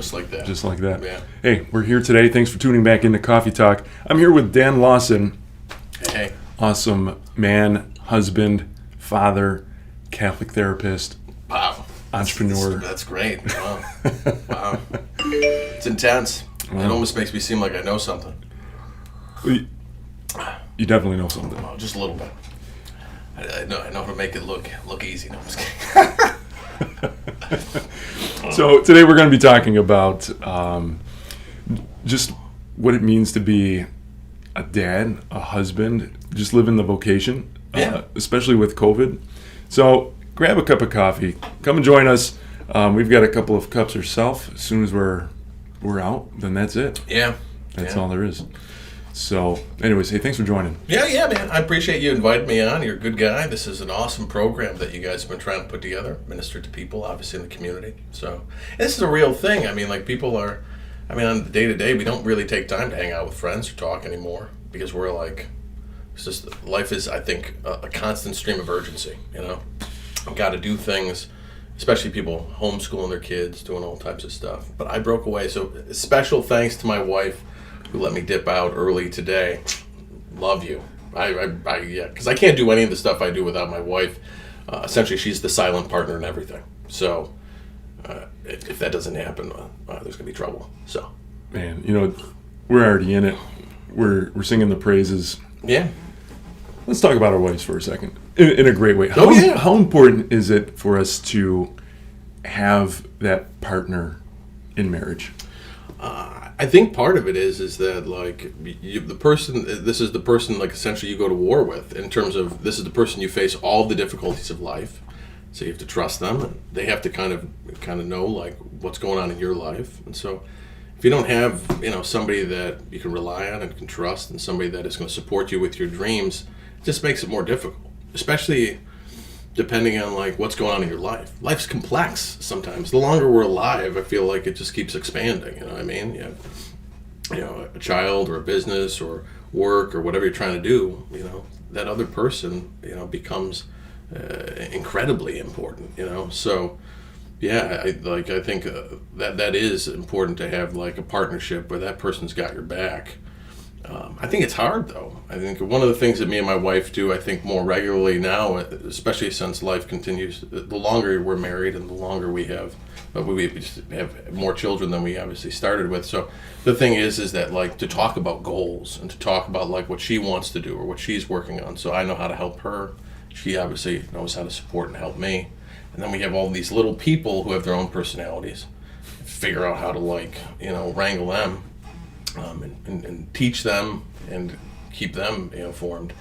Just like that. Just like that. Yeah. Hey, we're here today. Thanks for tuning back into Coffee Talk. I'm here with Dan Lawson. Hey. Awesome man, husband, father, Catholic therapist. Wow. Entrepreneur. That's great. Wow. Wow. It's intense. Wow. It almost makes me seem like I know something. You definitely know something. Oh, just a little bit. I know how to make it look easy. No, I'm just kidding. So today we're going to be talking about just what it means to be a dad, a husband, just living the vocation, especially with COVID. So grab a cup of coffee, come and join us. We've got a couple of cups ourselves. As soon as we're out, then that's it. Yeah. That's all there is. So, anyways, hey, thanks for joining. Yeah, man. I appreciate you inviting me on. You're a good guy. This is an awesome program that you guys have been trying to put together, minister to people, obviously, in the community. So, this is a real thing. I mean, like, people are, on the day-to-day, we don't really take time to hang out with friends or talk anymore because we're like, it's just, life is, I think, a constant stream of urgency, you know? I've got to do things, especially people homeschooling their kids, doing all types of stuff. But I broke away. So, special thanks to my wife, who let me dip out early today. Love you. Because I can't do any of the stuff I do without my wife. Essentially, she's the silent partner in everything. So, if that doesn't happen, there's gonna be trouble. So, man, we're already in it. We're singing the praises. Yeah. Let's talk about our wives for a second, in a great way. How important is it for us to have that partner in marriage? I think part of it is that, like, this is the person, like, essentially you go to war with, in terms of this is the person you face all the difficulties of life. So you have to trust them, and they have to kind of know, like, what's going on in your life. And so if you don't have, somebody that you can rely on and can trust, and somebody that is going to support you with your dreams, it just makes it more difficult, especially depending on, like, what's going on in your life. Life's complex sometimes. The longer we're alive, I feel like it just keeps expanding, you know what I mean? You have, a child or a business or work or whatever you're trying to do, that other person, becomes incredibly important, So, yeah, I think that is important to have, like, a partnership where that person's got your back. I think it's hard, though. I think one of the things that me and my wife do, I think, more regularly now, especially since life continues, the longer we're married and the longer we have more children than we obviously started with. So the thing is that, like, to talk about goals and to talk about, like, what she wants to do or what she's working on. So I know how to help her. She obviously knows how to support and help me. And then we have all these little people who have their own personalities. Figure out how to, like, wrangle them. And teach them and keep them informed.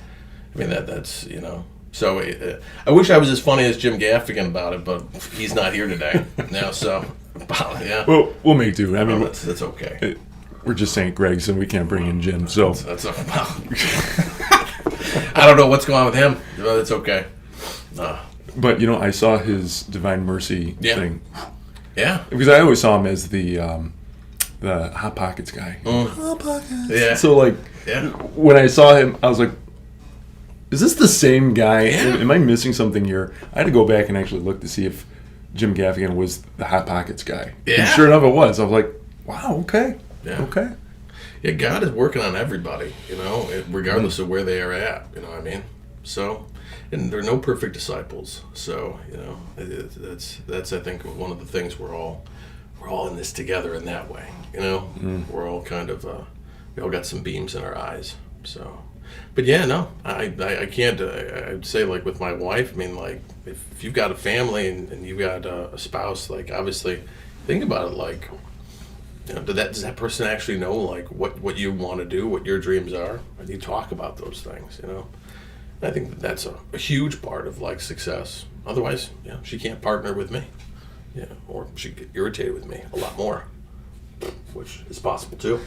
I mean, that's. So I wish I was as funny as Jim Gaffigan about it, but he's not here today now. So yeah. Well, we'll make do. I mean, that's okay. We're just St. Greg's, and we can't bring in Jim. So that's I don't know what's going on with him. That's okay. But I saw his Divine Mercy thing. Yeah. Because I always saw him as the Hot Pockets guy. Hot Pockets. Yeah. So, like, when I saw him, I was like, is this the same guy? Yeah. Am I missing something here? I had to go back and actually look to see if Jim Gaffigan was the Hot Pockets guy. Yeah. And sure enough, it was. I was like, wow, okay. Yeah. Okay. Yeah, God is working on everybody, regardless of where they are at, you know what I mean? So, and there are no perfect disciples. So, that's I think one of the things we're all in this together in that way, We're all kind of we all got some beams in our eyes. So, but yeah, no, I can't. I'd say, like, with my wife, I mean, like, if you've got a family and you've got a spouse, like, obviously, think about it, like, does that person actually know, like, what you want to do, what your dreams are, and you talk about those things, I think that's a huge part of, like, success. Otherwise, she can't partner with me. Yeah, or she'd get irritated with me a lot more, which is possible too.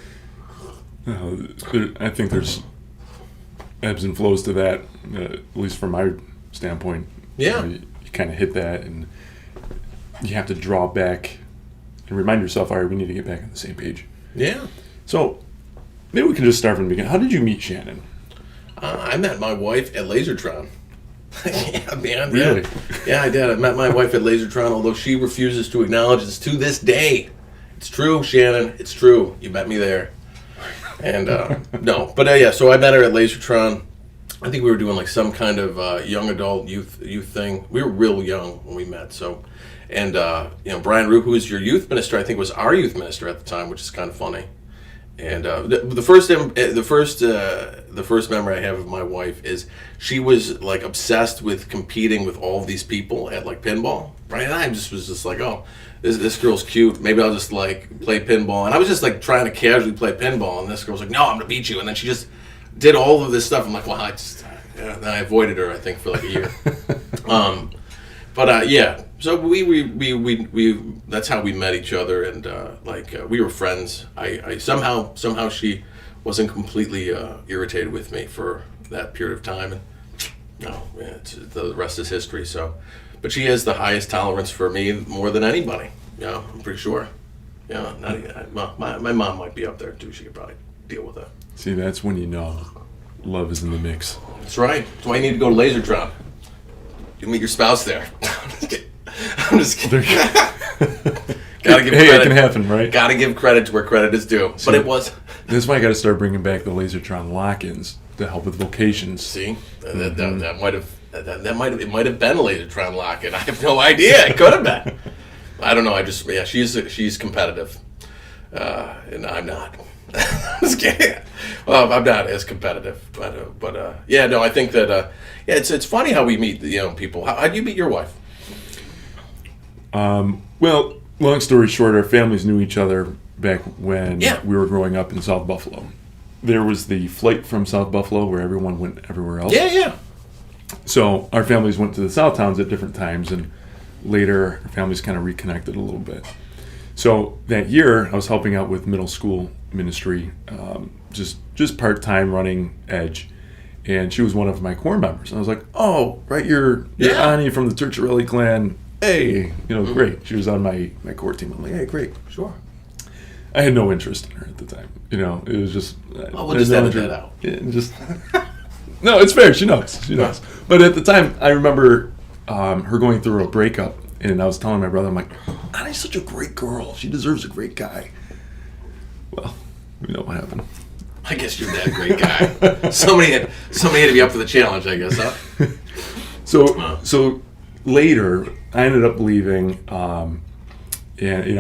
I think there's ebbs and flows to that, at least from my standpoint. Yeah. You kind of hit that, and you have to draw back and remind yourself, all right, we need to get back on the same page. Yeah. So maybe we can just start from the beginning. How did you meet Shannon? I met my wife at Lasertron. Yeah, man. Really? Yeah, I did. I met my wife at Lasertron, although she refuses to acknowledge this to this day. It's true, Shannon. It's true. You met me there. And no, but yeah. So I met her at Lasertron. I think we were doing like some kind of young adult youth thing. We were real young when we met. So, and Brian Root, who was your youth minister, I think was our youth minister at the time, which is kind of funny. And the first memory I have of my wife is she was like obsessed with competing with all of these people at like pinball. Right, and I was just like, oh, this girl's cute. Maybe I'll just like play pinball. And I was just like trying to casually play pinball, and this girl was like, no, I'm gonna beat you. And then she just did all of this stuff. I'm like, well, then I avoided her, I think, for like a year. Yeah. So we that's how we met each other, and we were friends. I somehow she wasn't completely irritated with me for that period of time, and the rest is history. So, but she has the highest tolerance for me more than anybody. I'm pretty sure. My mom might be up there too. She could probably deal with that. See, that's when you know love is in the mix. That's right. That's why you need to go to Lasertron. You meet your spouse there. I'm just kidding. Gotta give credit. It can happen, right? Gotta give credit to where credit is due. So but it was. That's why I got to start bringing back the Lasertron lock-ins to help with vocations. See, that might have been a Lasertron lock-in. I have no idea. It could have been. I don't know. She's competitive, and I'm not. I'm just kidding. Well, I'm not as competitive, but I think that it's funny how we meet people. How'd you meet your wife? Well, long story short, our families knew each other back when we were growing up in South Buffalo. There was the flight from South Buffalo where everyone went everywhere else. Yeah. So our families went to the South Towns at different times, and later our families kind of reconnected a little bit. So that year, I was helping out with middle school ministry, just part-time running Edge, and she was one of my core members. And I was like, oh, right, you're Ani from the Turcharelli clan. Hey, great. She was on my core team. I'm like, hey, great. Sure. I had no interest in her at the time. It was just... we'll just edit that out. Yeah, no, it's fair. She knows. But at the time, I remember her going through a breakup, and I was telling my brother, I'm like, Ani's such a great girl. She deserves a great guy. Well, we know what happened. I guess you're that great guy. somebody had to be up for the challenge, I guess, huh? So later, I ended up leaving, and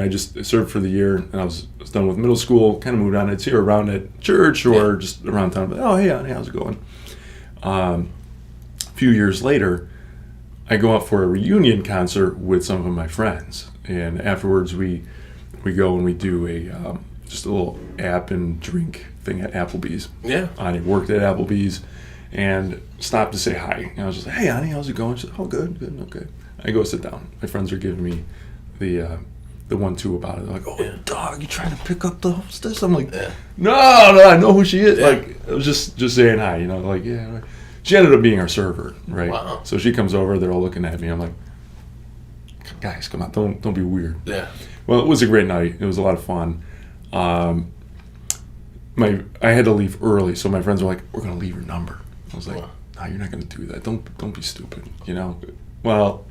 I just served for the year, and I was done with middle school, kind of moved on. I'd see her around at church or just around town, but, oh, hey, Ani, how's it going? A few years later, I go out for a reunion concert with some of my friends, and afterwards we go and we do just a little app and drink thing at Applebee's. Yeah. Ani worked at Applebee's and stopped to say hi. And I was just like, hey, Ani, how's it going? She said, oh, good, okay. I go sit down. My friends are giving me the 1-2 about it. They're like, oh, dog, you trying to pick up the hostess? I'm like, no, I know who she is. Yeah. Like, I was just saying hi, like, yeah. She ended up being our server, right? Wow. So she comes over, they're all looking at me. I'm like, guys, come on, don't be weird. Yeah. Well, it was a great night. It was a lot of fun. I had to leave early, so my friends were like, we're going to leave your number. I was like, no, you're not going to do that. Don't be stupid, Well,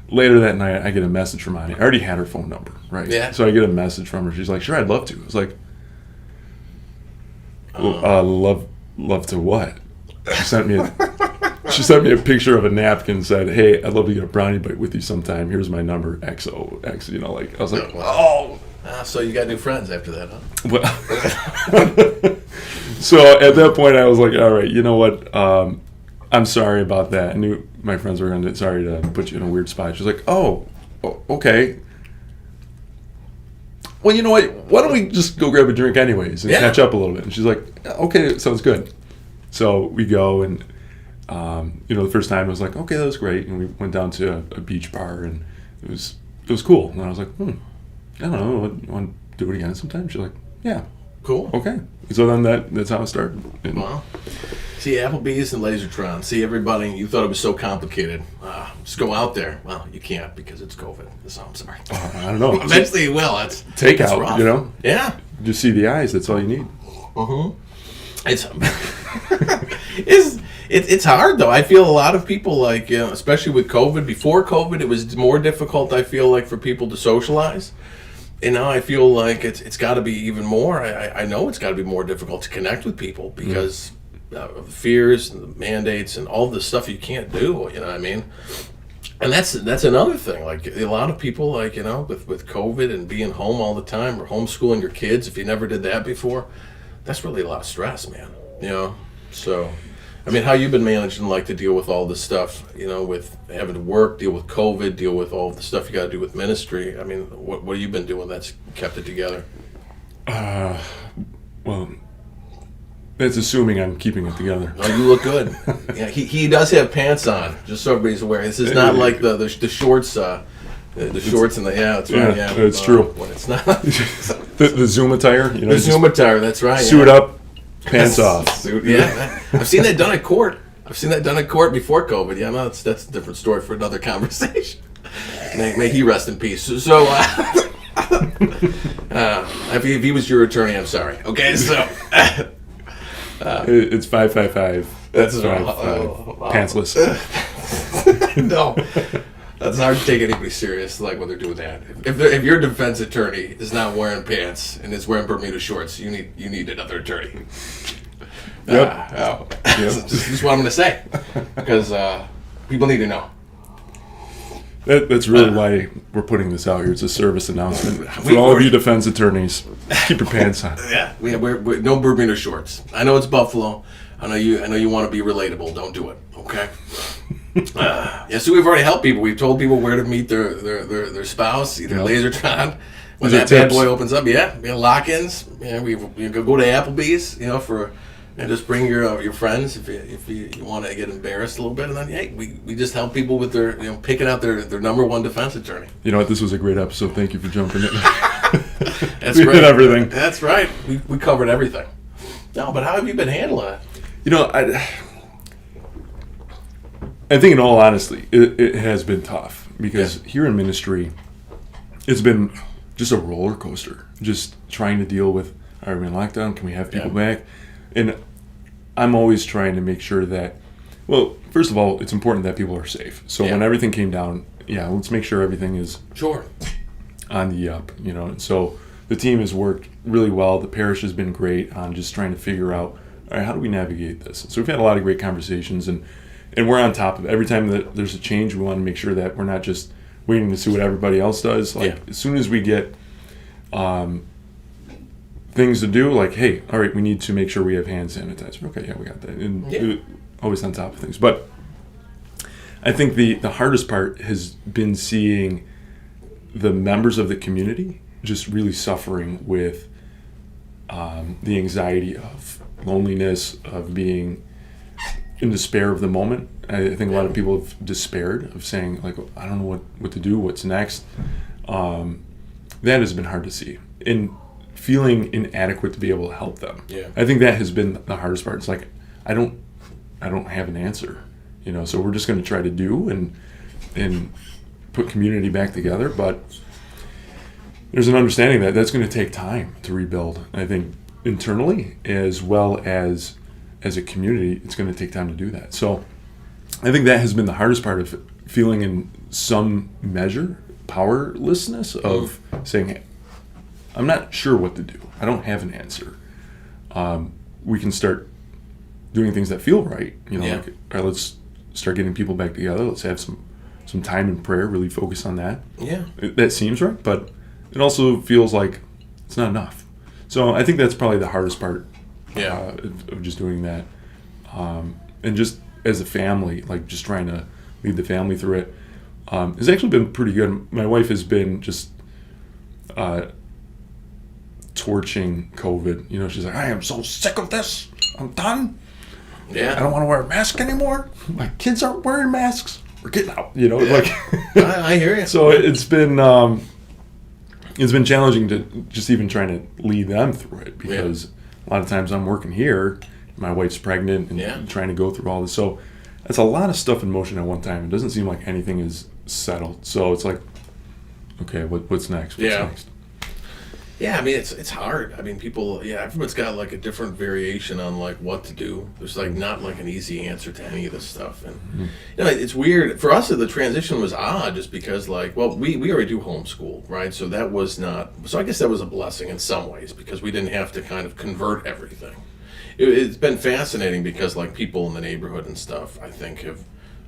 later that night, I get a message from Ani. I already had her phone number, right? Yeah. So I get a message from her. She's like, sure, I'd love to. I was like, love to what? She sent me a picture of a napkin and said, hey, I'd love to get a brownie bite with you sometime. Here's my number, XOX, I was like, oh. So you got new friends after that, huh? Well, so at that point, I was like, all right, you know what? I'm sorry about that. I knew my friends were sorry to put you in a weird spot. She was like, oh, okay. Well, you know what? Why don't we just go grab a drink anyways and catch up a little bit? And she's like, okay, sounds good. So we go, and the first time I was like, okay, that was great, and we went down to a beach bar, and it was cool. And I was like, I don't know, you want to do it again sometime? She's like, yeah, cool, okay. So then that's how it started. And wow. See, Applebee's and Lasertron. See, everybody, you thought it was so complicated. Just go out there. Well, you can't because it's COVID. So I'm sorry. I don't know. Eventually you will. It's takeout, rough. Yeah. Just see the eyes. That's all you need. It's hard though. I feel a lot of people, like, especially with COVID. Before COVID, it was more difficult, I feel like, for people to socialize. And now I feel like it's got to be even more. I know it's got to be more difficult to connect with people because of the fears and the mandates and all the stuff you can't do. You know what I mean? And that's another thing. Like a lot of people, like with COVID and being home all the time or homeschooling your kids, if you never did that before, that's really a lot of stress, man. So. I mean, how you been managing like to deal with all this stuff, with having to work, deal with COVID, deal with all the stuff you got to do with ministry. I mean, what have you been doing that's kept it together? Well, that's assuming I'm keeping it together. Oh, you look good. Yeah, he does have pants on, just so everybody's aware. This is not like the shorts, the shorts and that's right. Yeah, it's true. When it's not the Zoom attire, the Zoom attire. That's right. Suit up. Pants off. Suit, yeah. I've seen that done at court. Before COVID. Yeah, no, that's a different story for another conversation. May he rest in peace. So, if he was your attorney, I'm sorry. Okay, so it's 555. That's pantsless. No. That's hard to take anybody serious, like when they're doing that. If your defense attorney is not wearing pants and is wearing Bermuda shorts, you need another attorney. Yep. Just what I'm going to say, because people need to know. That's really why we're putting this out here. It's a service announcement for all of you defense attorneys. Keep your pants on. Yeah, we're no Bermuda shorts. I know it's Buffalo. I know you want to be relatable. Don't do it. Okay. So we've already helped people. We've told people where to meet their spouse, either Lasertron. When that bad boy opens up, lock-ins. We go to Applebee's, and just bring your friends if you want to get embarrassed a little bit, and then we just help people with their picking out their number one defense attorney. You know what? This was a great episode. Thank you for jumping in. That's we right. did everything. That's right. We covered everything. No, but how have you been handling it? I think in all honesty, it has been tough because here in ministry, it's been just a roller coaster. Just trying to deal with, are we in lockdown? Can we have people back? And I'm always trying to make sure that, well, first of all, it's important that people are safe. So when everything came down, let's make sure everything is on the up, And so the team has worked really well. The parish has been great on just trying to figure out, all right, how do we navigate this? So we've had a lot of great conversations, and we're on top of it. Every time that there's a change, we want to make sure that we're not just waiting to see what everybody else does. As soon as we get things to do, like, hey, all right, we need to make sure we have hand sanitizer. Okay, we got that. And always on top of things. But I think the hardest part has been seeing the members of the community just really suffering with the anxiety of loneliness, of being in despair of the moment. I think a lot of people have despaired of saying, like, I don't know what to do, what's next. That has been hard to see. And feeling inadequate to be able to help them. Yeah. I think that has been the hardest part. It's like, I don't have an answer. So we're just going to try to do and put community back together. But there's an understanding that that's going to take time to rebuild. I think internally as well as a community, it's going to take time to do that. So I think that has been the hardest part of feeling in some measure powerlessness of saying, hey, I'm not sure what to do. I don't have an answer. We can start doing things that feel right. Like, all right, let's start getting people back together. Let's have some time in prayer, really focus on that. Yeah. That seems right, but it also feels like it's not enough. So I think that's probably the hardest part of just doing that. And just as a family, like just trying to lead the family through it, has actually been pretty good. My wife has been just torching COVID. She's like, I am so sick of this. I'm done. Yeah. I don't want to wear a mask anymore. My kids aren't wearing masks. We're getting out. I hear you. So it's been challenging to just even trying to lead them through it because a lot of times I'm working here, my wife's pregnant and trying to go through all this. So it's a lot of stuff in motion at one time. It doesn't seem like anything is settled. So it's like, okay, what's next? What's next? Yeah, I mean it's hard. I mean people, yeah, everyone's got like a different variation on like what to do. There's like not like an easy answer to any of this stuff, and you know it's weird for us. The transition was odd just because like, well, we already do homeschool, right? So that was not. So I guess that was a blessing in some ways because we didn't have to kind of convert everything. It's been fascinating because like people in the neighborhood and stuff, I think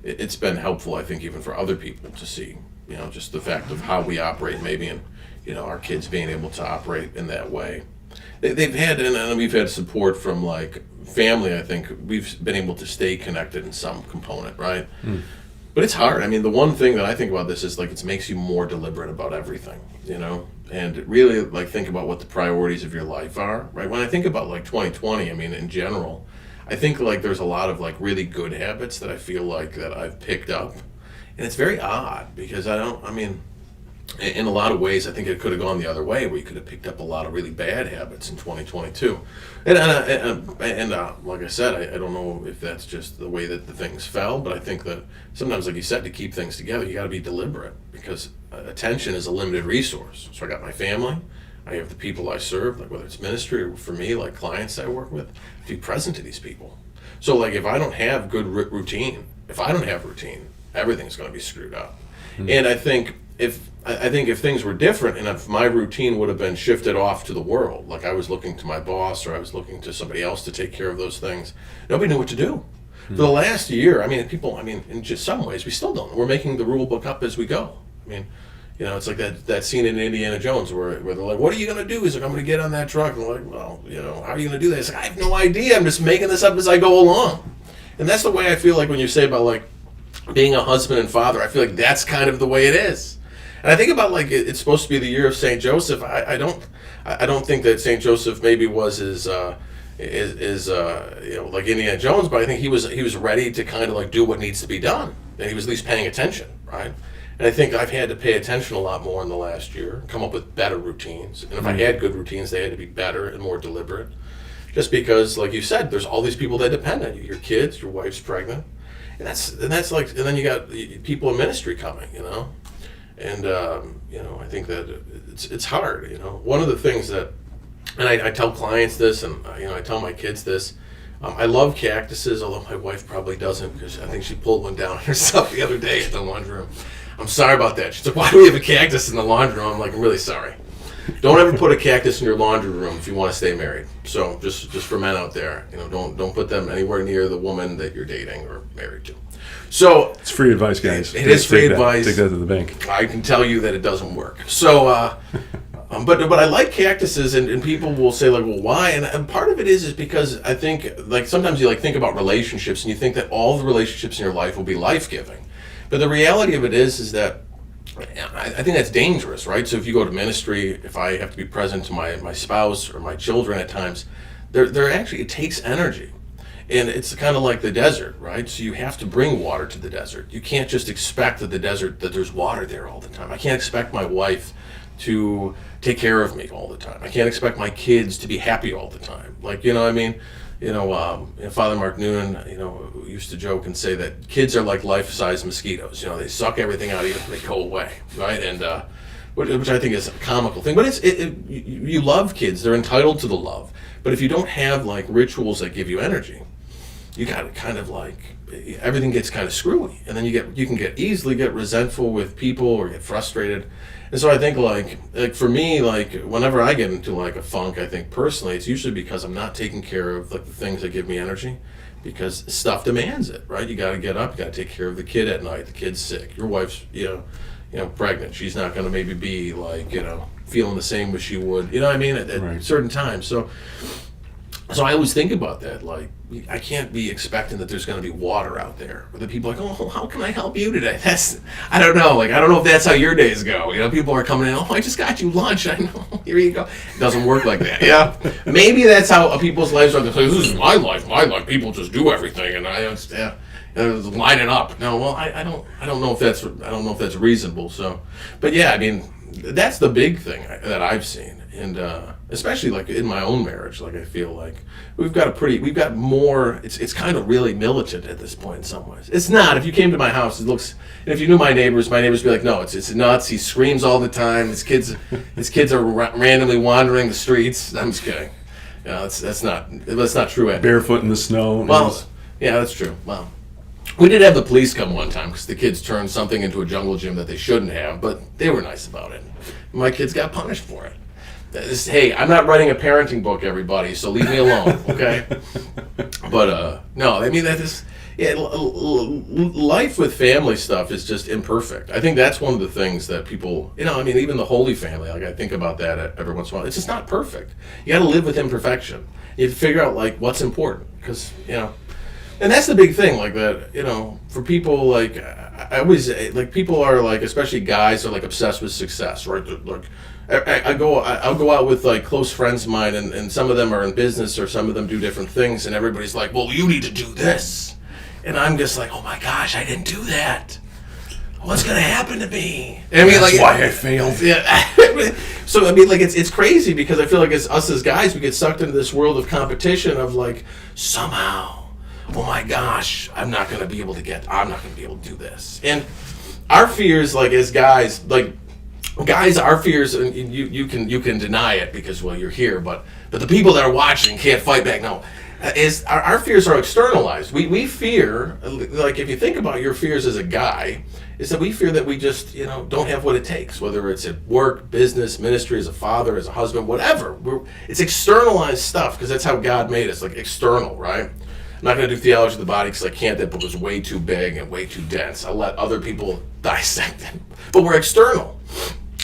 it's been helpful. I think even for other people to see, you know, just the fact of how we operate maybe, and you know, our kids being able to operate in that way. They've had, and we've had support from like family. I think we've been able to stay connected in some component, right? But it's hard. I mean, the one thing that I think about this is like it makes you more deliberate about everything, you know, and really like think about what the priorities of your life are, right? When I think about like 2020, I mean, in general, I think like there's a lot of like really good habits that I feel like that I've picked up, and it's very odd because I mean, in a lot of ways, I think it could have gone the other way, where you could have picked up a lot of really bad habits in 2022. And like I said, I don't know if that's just the way that the things fell, but I think that sometimes, like you said, to keep things together, you got to be deliberate because attention is a limited resource. So I got my family, I have the people I serve, like whether it's ministry or for me, like clients I work with, to be present to these people. So like if I don't have good routine, if I don't have routine, everything's going to be screwed up. And I think if things were different and if my routine would have been shifted off to the world, like I was looking to my boss or I was looking to somebody else to take care of those things, nobody knew what to do. For the last year, I mean, people, I mean, in just some ways, we still don't. We're making the rule book up as we go. I mean, you know, it's like that scene in Indiana Jones where they're like, what are you going to do? He's like, I'm going to get on that truck. And we're like, well, you know, how are you going to do that? He's like, I have no idea. I'm just making this up as I go along. And that's the way I feel like when you say about like being a husband and father, I feel like that's kind of the way it is. And I think about like it's supposed to be the year of Saint Joseph. I don't think that Saint Joseph maybe was as you know, like Indiana Jones, but I think he was ready to kind of like do what needs to be done, and he was at least paying attention, right? And I think I've had to pay attention a lot more in the last year, come up with better routines, and if I had good routines, they had to be better and more deliberate. Just because, like you said, there's all these people that depend on you. Your kids, your wife's pregnant, and that's like, and then you got people in ministry coming, you know. And you know, I think that it's hard. You know, one of the things that, and I tell clients this, and you know, I tell my kids this. I love cactuses, although my wife probably doesn't, because I think she pulled one down herself the other day at the laundry room. I'm sorry about that. She's like, "Why do we have a cactus in the laundry room?" I'm like, "I'm really sorry. Don't ever put a cactus in your laundry room if you want to stay married." So just for men out there, you know, don't put them anywhere near the woman that you're dating or married to. So It's free advice, guys. It is free advice. Take that to the bank. I can tell you that it doesn't work. So, but I like cactuses, and people will say like, well, why? And part of it is because I think like sometimes you like think about relationships and you think that all the relationships in your life will be life-giving, but the reality of it is that I think that's dangerous, right? So if you go to ministry, if I have to be present to my spouse or my children at times, they're actually, it takes energy. And it's kind of like the desert, right? So you have to bring water to the desert. You can't just expect that the desert, that there's water there all the time. I can't expect my wife to take care of me all the time. I can't expect my kids to be happy all the time. Like, you know what I mean? You know, Father Mark Noonan, you know, used to joke and say that kids are like life-size mosquitoes. You know, they suck everything out of you and they go away, right? And which I think is a comical thing. But you love kids. They're entitled to the love. But if you don't have like rituals that give you energy, you got to kind of like, everything gets kind of screwy, and then you can easily get resentful with people or get frustrated. And so I think like for me, like whenever I get into like a funk, I think personally it's usually because I'm not taking care of like the things that give me energy, because stuff demands it, right? You got to get up, you got to take care of the kid at night. The kid's sick. Your wife's you know pregnant. She's not going to maybe be like, you know, feeling the same as she would, you know what I mean, at Right. certain times. So I always think about that. Like, I can't be expecting that there's going to be water out there. Or the people are like, oh, how can I help you today? I don't know. Like, I don't know if that's how your days go. You know, people are coming in, oh, I just got you lunch. I know. Here you go. It doesn't work like that. Yeah. Maybe that's how people's lives are. They say, this is my life. My life. People just do everything, and line it up. No, well, I don't know if that's reasonable. So, but yeah, I mean, that's the big thing that I've seen, and especially like in my own marriage, like I feel like we've got more. It's kind of really militant at this point in some ways. It's not. If you came to my house, it looks. And if you knew my neighbors would be like, no, it's nuts. He screams all the time. His kids are randomly wandering the streets. I'm just kidding. That's not true. Barefoot in the snow. Well, yeah, that's true. Well, we did have the police come one time because the kids turned something into a jungle gym that they shouldn't have, but they were nice about it. My kids got punished for it. Hey, I'm not writing a parenting book, everybody, so leave me alone, okay? But no, I mean life with family stuff is just imperfect. I think that's one of the things that people, even the Holy Family, like I think about that every once in a while. It's just not perfect. You got to live with imperfection. You have to figure out like what's important because and that's the big thing, like that. For people, like I always like people are like, especially guys are like obsessed with success, right? Like I'll go out with like close friends of mine, and some of them are in business or some of them do different things, and everybody's like, well, you need to do this. And I'm just like, oh my gosh, I didn't do that. What's gonna happen to me? I mean, that's why I failed. Yeah. So I mean, like it's crazy because I feel like as us as guys, we get sucked into this world of competition of like somehow, oh my gosh, I'm not gonna be able to do this. And our fears, like as guys, our fears, and you can deny it because well you're here, but the people that are watching can't fight back. No. Is our fears are externalized. We fear, like if you think about your fears as a guy, is that we fear that we just don't have what it takes, whether it's at work, business, ministry, as a father, as a husband, whatever. It's externalized stuff because that's how God made us, like external, right? I'm not going to do theology of the body because I can't. That book is way too big and way too dense. I'll let other people dissect it. But we're external,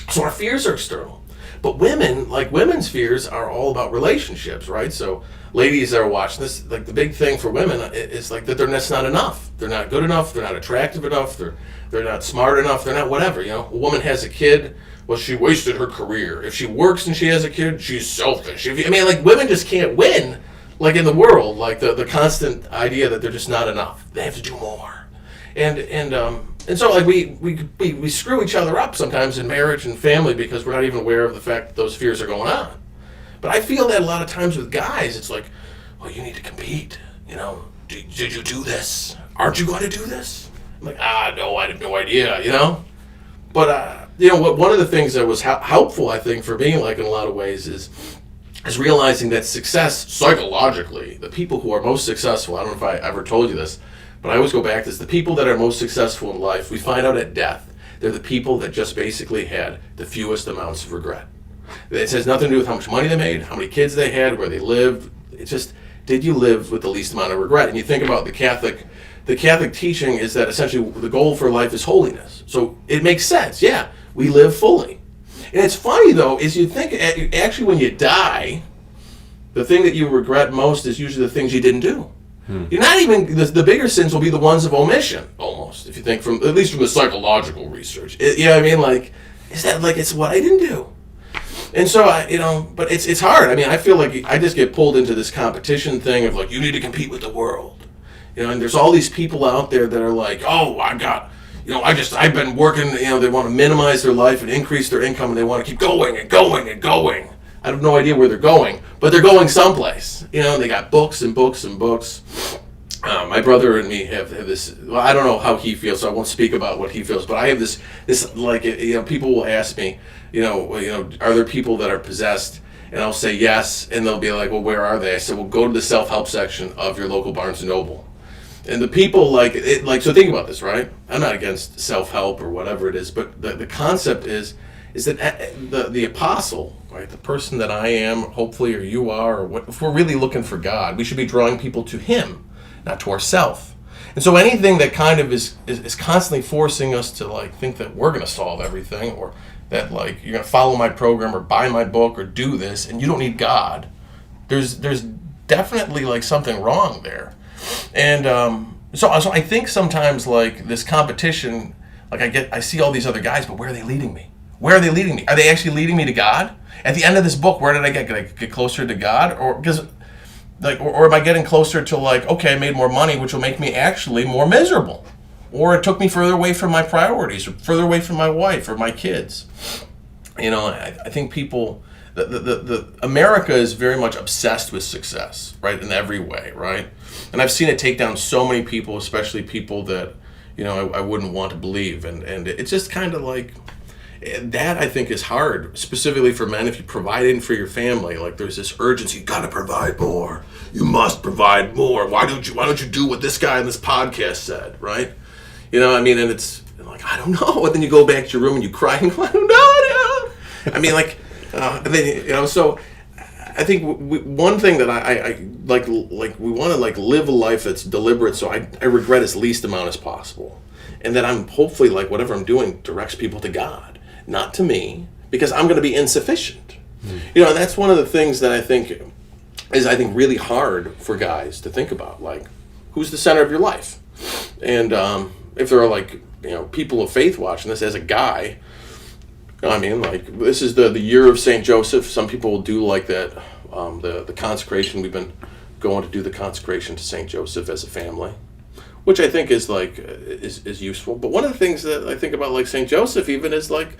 so our fears are external. But women's fears are all about relationships, right? So ladies that are watching this, like the big thing for women is like that they're just not enough. They're not good enough. They're not attractive enough. They're not smart enough. They're not whatever. A woman has a kid. Well, she wasted her career. If she works and she has a kid, she's selfish. Like women just can't win, like in the world, like the constant idea that they're just not enough. They have to do more, and so like we screw each other up sometimes in marriage and family because we're not even aware of the fact that those fears are going on. But I feel that a lot of times with guys, it's like, well, you need to compete. Did you do this? Aren't you going to do this? I'm like, no, I have no idea, But, one of the things that was helpful, I think, for me, like in a lot of ways, is realizing that success, psychologically, the people who are most successful, I don't know if I ever told you this, but I always go back to this, the people that are most successful in life, we find out at death, they're the people that just basically had the fewest amounts of regret. It has nothing to do with how much money they made, how many kids they had, where they lived. It's just, did you live with the least amount of regret? And you think about the Catholic teaching is that essentially the goal for life is holiness. So it makes sense. Yeah, we live fully. And it's funny though, is you think actually when you die, the thing that you regret most is usually the things you didn't do. You're not even, the bigger sins will be the ones of omission, almost, if you think at least from the psychological research. Like, is that like, it's what I didn't do. And so, but it's hard. I feel like I just get pulled into this competition thing of like, you need to compete with the world. And there's all these people out there that are like, oh, I've been working, they want to minimize their life and increase their income and they want to keep going and going and going. I have no idea where they're going, but they're going someplace. They got books and books and books. My brother and me have this, well, I don't know how he feels, so I won't speak about what he feels, but I have this like, people will ask me, are there people that are possessed? And I'll say yes, and they'll be like, well, where are they? I said, well, go to the self-help section of your local Barnes & Noble. And the people so think about this, right? I'm not against self-help or whatever it is, but the concept is that the apostle, right, the person that I am, hopefully, or you are, or if we're really looking for God, we should be drawing people to Him, not to ourselves. And so anything that kind of is constantly forcing us to like think that we're going to solve everything, or that like you're going to follow my program or buy my book or do this, and you don't need God, there's definitely like something wrong there. And so I think sometimes like this competition, like I see all these other guys, but where are they leading me? Where are they leading me? Are they actually leading me to God? At the end of this book, where did I get? Did I get closer to God? Or because like, or am I getting closer to like, okay, I made more money, which will make me actually more miserable? Or it took me further away from my priorities, or further away from my wife or my kids. I think people, the America is very much obsessed with success, right, in every way, right? And I've seen it take down so many people, especially people that, I wouldn't want to believe. And it's just kind of like, that I think is hard, specifically for men. If you provide in for your family, like there's this urgency, you got to provide more. You must provide more. Why don't you do what this guy in this podcast said, right? And it's like, I don't know. And then you go back to your room and you cry and go, I don't know. I mean, like, and then, so I think one thing that I like we want to like live a life that's deliberate, so I regret as least amount as possible. And that I'm hopefully, like, whatever I'm doing directs people to God, not to me, because I'm going to be insufficient. That's one of the things that I think is really hard for guys to think about. Like, who's the center of your life? And if there are, like, people of faith watching this, as a guy, I mean, like, this is the year of St. Joseph. Some people will do, like, that, the consecration. We've been going to do the consecration to St. Joseph as a family, which I think is like is useful. But one of the things that I think about, like, St. Joseph even, is like,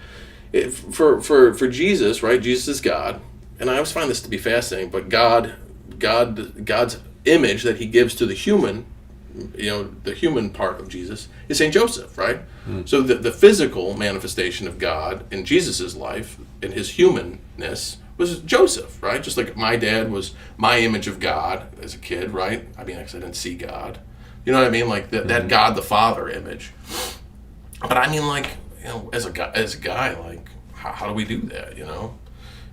for Jesus, right? Jesus is God, and I always find this to be fascinating. But God's image that He gives to the human, the human part of Jesus is St. Joseph, right? So the physical manifestation of God in Jesus's life, in His humanness, was Joseph, right? Just like my dad was my image of God as a kid, right? I mean, actually, I didn't see God. You know what I mean? Like that God the Father image. But I mean, like, as a guy, like, how do we do that?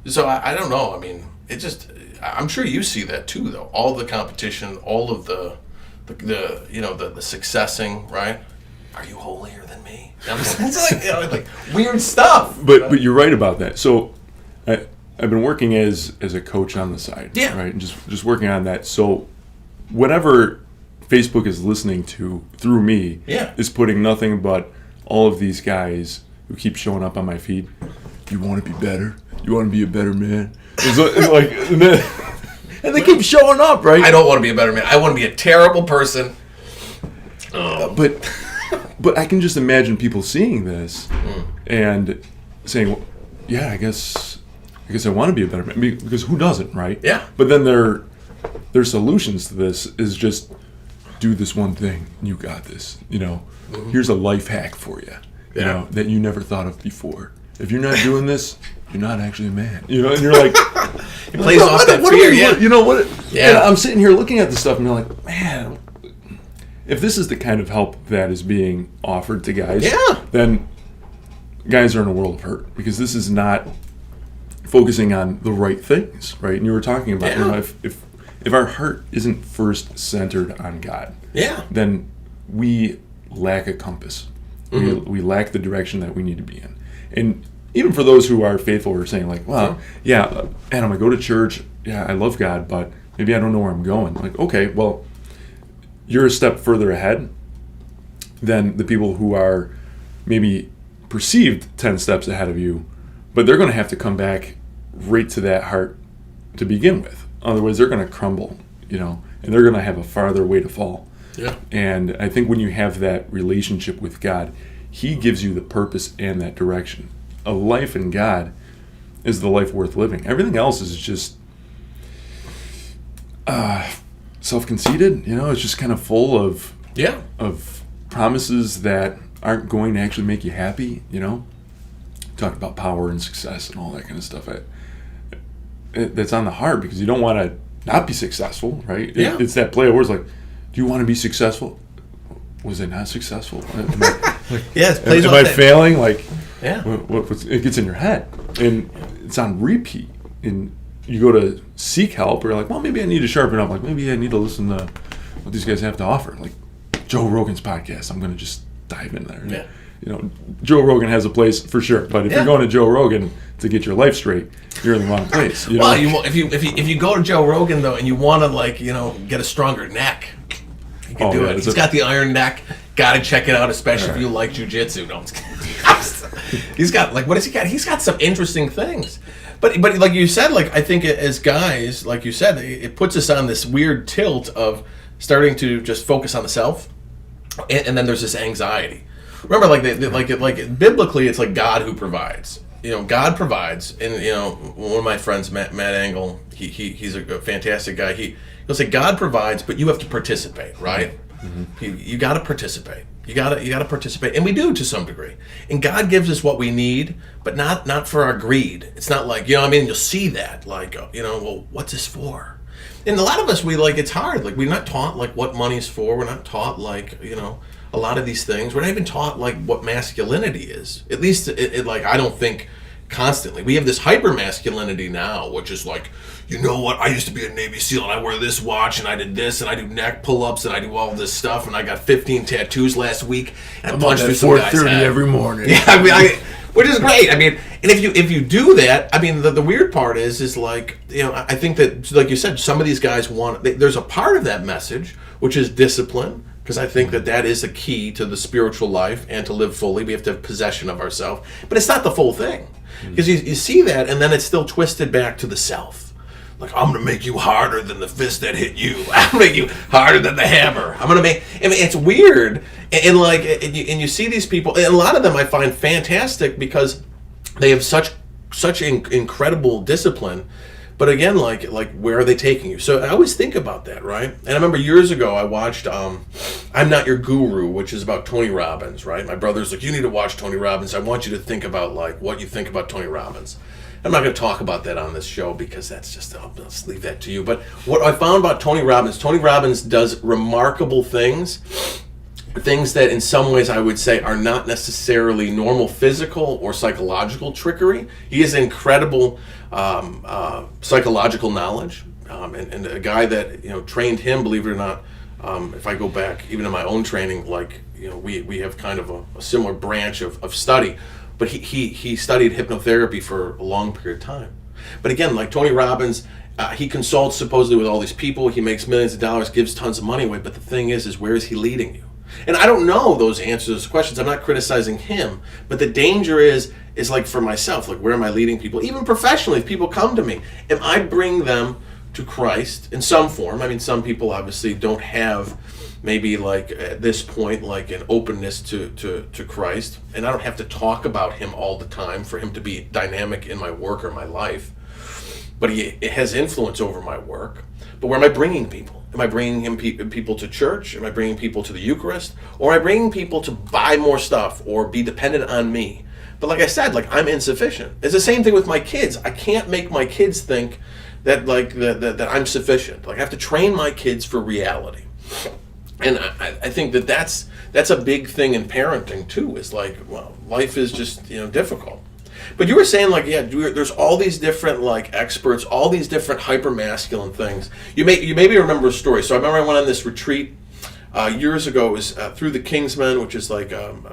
So I don't know. I mean, it just, I'm sure you see that too, though. All the competition, all of the successing, right? Are you holier than me? It's like, like weird stuff. But you're right about that. So I've been working as a coach on the side, yeah, right? And just working on that. So whatever Facebook is listening to through me, yeah, is putting nothing but all of these guys who keep showing up on my feed. You want to be better? You want to be a better man? And they keep showing up, right? I don't want to be a better man. I want to be a terrible person. But I can just imagine people seeing this and saying, well, yeah, I guess I want to be a better man, because who doesn't, right? Yeah. But then their solutions to this is just do this one thing. You got this. Here's a life hack for you. Yeah. That you never thought of before. If you're not doing this, you're not actually a man. And you're like, it plays off that fear. Yeah. You know what? Yeah. And I'm sitting here looking at this stuff and you're like, man, if this is the kind of help that is being offered to guys, yeah, then guys are in a world of hurt, because this is not focusing on the right things, right? And you were talking about, yeah, if our heart isn't first centered on God, yeah, then we lack a compass. We lack the direction that we need to be in. And even for those who are faithful, we're saying, like, well, yeah, Adam, I go to church, yeah, I love God, but maybe I don't know where I'm going. Like, okay, well, you're a step further ahead than the people who are maybe perceived 10 steps ahead of you, but they're going to have to come back right to that heart to begin with. Otherwise, they're going to crumble, and they're going to have a farther way to fall. Yeah. And I think when you have that relationship with God, He gives you the purpose and that direction. A life in God is the life worth living. Everything else is just self-conceited. It's just kind of full of promises that aren't going to actually make you happy. Talk about power and success and all that kind of stuff. That's on the heart, because you don't want to not be successful, right? Yeah. It's that play of words, like, do you want to be successful? Was I not successful? Yes, plays am off I that. failing? Like, yeah, it gets in your head, and it's on repeat. And you go to seek help, or you're like, well, maybe I need to sharpen up. Like, maybe I need to listen to what these guys have to offer. Like Joe Rogan's podcast, I'm going to just dive in there. Yeah. Joe Rogan has a place for sure, but if you're going to Joe Rogan to get your life straight, you're in the wrong place. Well, if you go to Joe Rogan, though, and you want to, get a stronger neck, you can do it. He's got the iron neck. Got to check it out, especially if you like jujitsu. No, he's got, like, what has he got? He's got some interesting things. But like you said, like, I think as guys, like you said, it puts us on this weird tilt of starting to just focus on the self, and then there's this anxiety. Remember, like biblically, it's like God who provides. God provides, and one of my friends, Matt Engel, he's a fantastic guy. He'll say God provides, but you have to participate, right? Mm-hmm. You got to participate. You got to participate, and we do to some degree. And God gives us what we need, but not for our greed. It's not like you'll see that well, what's this for? And a lot of us, it's hard. Like, we're not taught what money's for. We're not taught a lot of these things. We're not even taught what masculinity is. At least I don't think constantly. We have this hyper masculinity now, which is I used to be a Navy SEAL and I wear this watch and I did this and I do neck pull-ups and I do all this stuff and I got 15 tattoos last week and I punched through some guy's head. 4:30 every morning. Yeah, which is great. And if you do that, the weird part is I think that, like you said, some of these guys there's a part of that message which is discipline, because I think that is the key to the spiritual life and to live fully. We have to have possession of ourselves, but it's not the full thing, because you see that, and then it's still twisted back to the self. I'm going to make you harder than the fist that hit you. I'm going to make you harder than the hammer. I'm going to make... it's weird. And you see these people, and a lot of them I find fantastic because they have such incredible discipline. But again, where are they taking you? So I always think about that, right? And I remember years ago I watched I'm Not Your Guru, which is about Tony Robbins, right? My brother's you need to watch Tony Robbins. I want you to think about what you think about Tony Robbins. I'm not going to talk about that on this show because that's just, I'll just leave that to you. But what I found about Tony Robbins does remarkable things that in some ways I would say are not necessarily normal physical or psychological trickery. He has incredible psychological knowledge, and a guy that trained him, believe it or not, if I go back even in my own training, we have kind of a similar branch of study. But he studied hypnotherapy for a long period of time. But again, like Tony Robbins, he consults supposedly with all these people. He makes millions of dollars, gives tons of money away. But the thing is where is he leading you? And I don't know those answers to those questions. I'm not criticizing him. But the danger is for myself, where am I leading people? Even professionally, if people come to me, am I bringing them to Christ in some form? Some people obviously don't have maybe at this point an openness to Christ, and I don't have to talk about him all the time for him to be dynamic in my work or my life, but it has influence over my work. But where am I bringing people? Am I bringing people to church? Am I bringing people to the Eucharist? Or am I bringing people to buy more stuff or be dependent on me? But like I said, I'm insufficient. It's the same thing with my kids. I can't make my kids think that that I'm sufficient. I have to train my kids for reality. And I think that's a big thing in parenting too. Is life is just difficult. But you were saying there's all these different experts, all these different hyper masculine things. You maybe remember a story. So I remember I went on this retreat years ago. It was through the Kingsmen, which is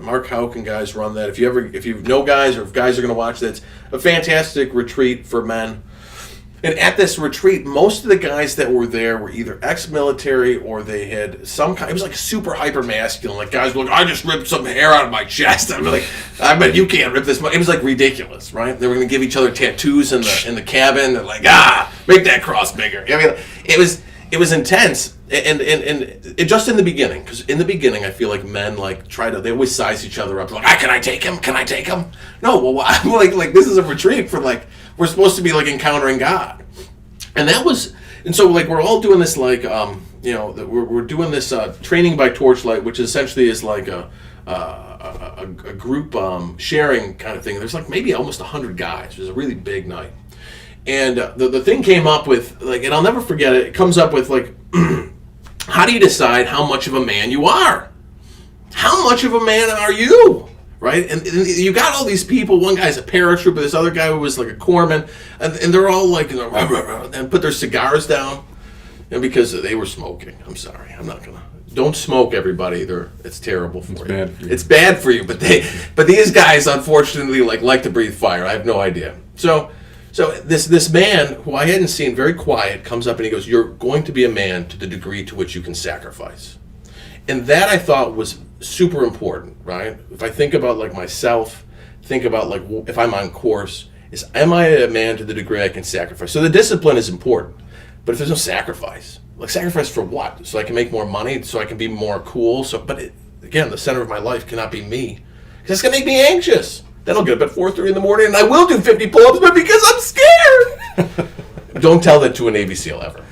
Mark Houck and guys run that. If you know guys, or if guys are going to watch that, it's a fantastic retreat for men. And at this retreat, most of the guys that were there were either ex-military or they had some kind. It was super hyper masculine. Guys were I just ripped some hair out of my chest. I'm I bet you can't rip this much. It was ridiculous, right? They were going to give each other tattoos in the cabin. They're make that cross bigger. It was intense, and it just in the beginning, because in the beginning I feel like men they always size each other up. Can I take him? Can I take him? No, well, I'm this is a retreat for we're supposed to be encountering God, and so we're all doing this we're doing this training by torchlight, which essentially is a group sharing kind of thing. There's maybe almost 100 guys. It was a really big night, and the thing came up with and I'll never forget it. It comes up with how do you decide how much of a man you are? How much of a man are you? Right? And you got all these people. One guy's a paratrooper. This other guy was a corpsman. And they're all and put their cigars down. Because they were smoking. I'm sorry. I'm not going to. Don't smoke, everybody. It's terrible for you. Bad for you. It's bad for you. But these guys, unfortunately, like to breathe fire. I have no idea. So this man, who I hadn't seen, very quiet, comes up and he goes, "You're going to be a man to the degree to which you can sacrifice." And that I thought was super important, right? If I think about myself, think about if I'm on course, am I a man to the degree I can sacrifice? So the discipline is important, but if there's no sacrifice, sacrifice for what? So I can make more money, so I can be more cool. Again, the center of my life cannot be me, because it's gonna make me anxious. Then I'll get up at 4:30 in the morning and I will do 50 pull-ups, but because I'm scared. Don't tell that to a Navy SEAL ever,